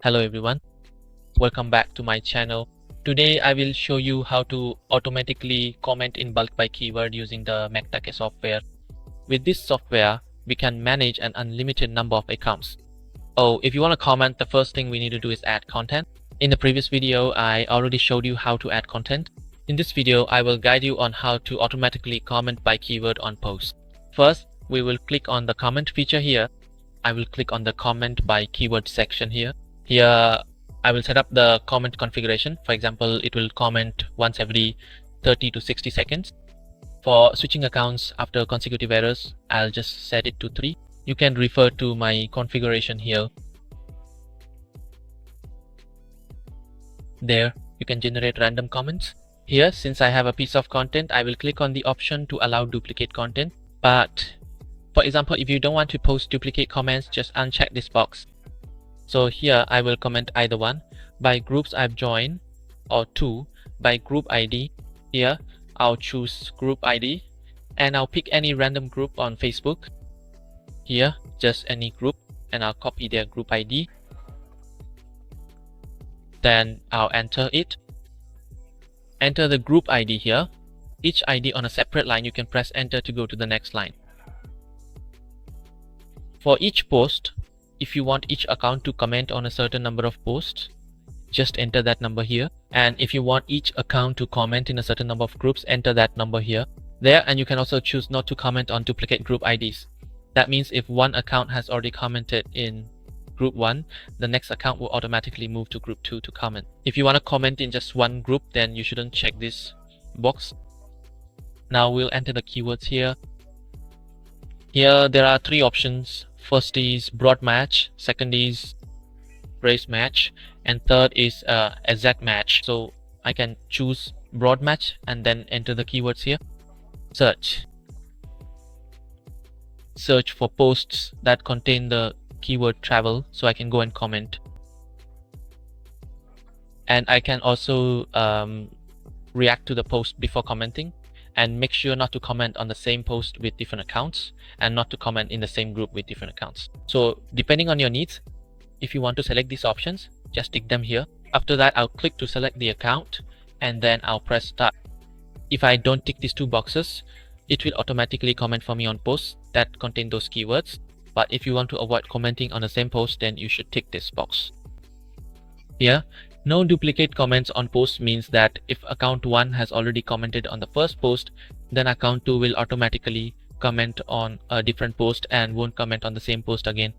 Hello everyone, welcome back to my channel. Today I will show you how to automatically comment in bulk by keyword using the Mectake software. With this software, we can manage an unlimited number of accounts. Oh, if you want to comment, the first thing we need to do is add content. In the previous video, I already showed you how to add content. In this video, I will guide you on how to automatically comment by keyword on posts. First, we will click on the comment feature here. I will click on the comment by keyword section here. Here, I will set up the comment configuration. For example, it will comment once every 30 to 60 seconds. For switching accounts after consecutive errors, I'll just set it to 3. You can refer to my configuration here. There, you can generate random comments. Here, since I have a piece of content, I will click on the option to allow duplicate content. But for example, if you don't want to post duplicate comments, just uncheck this box. So here I will comment either one, by groups I've joined, or 2, by group ID. Here I'll choose group ID and I'll pick any random group on Facebook. Here just any group and I'll copy their group ID. Then I'll enter it. Enter the group ID here. Each ID on a separate line, you can press enter to go to the next line. For each post, if you want each account to comment on a certain number of posts, just enter that number here. And if you want each account to comment in a certain number of groups, enter that number here. There, and you can also choose not to comment on duplicate group IDs. That means if one account has already commented in group 1, the next account will automatically move to group 2 to comment. If you want to comment in just one group, then you shouldn't check this box. Now we'll enter the keywords here. Here there are 3 options. First is broad match, second is race match, and third is exact match. So I can choose broad match and then enter the keywords here. Search for posts that contain the keyword travel, so I can go and comment. And I can also react to the post before commenting, and make sure not to comment on the same post with different accounts and not to comment in the same group with different accounts. So depending on your needs, if you want to select these options, just tick them here. After that, I'll click to select the account and then I'll press start. If I don't tick these 2 boxes, it will automatically comment for me on posts that contain those keywords. But if you want to avoid commenting on the same post, then you should tick this box. Here, no duplicate comments on posts means that if account 1 has already commented on the first post, then account 2 will automatically comment on a different post and won't comment on the same post again.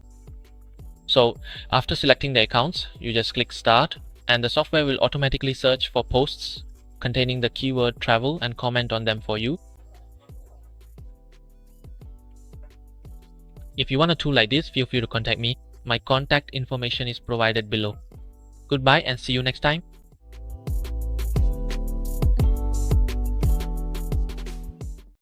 So after selecting the accounts, you just click start and the software will automatically search for posts containing the keyword travel and comment on them for you. If you want a tool like this, feel free to contact me. My contact information is provided below. Goodbye and see you next time.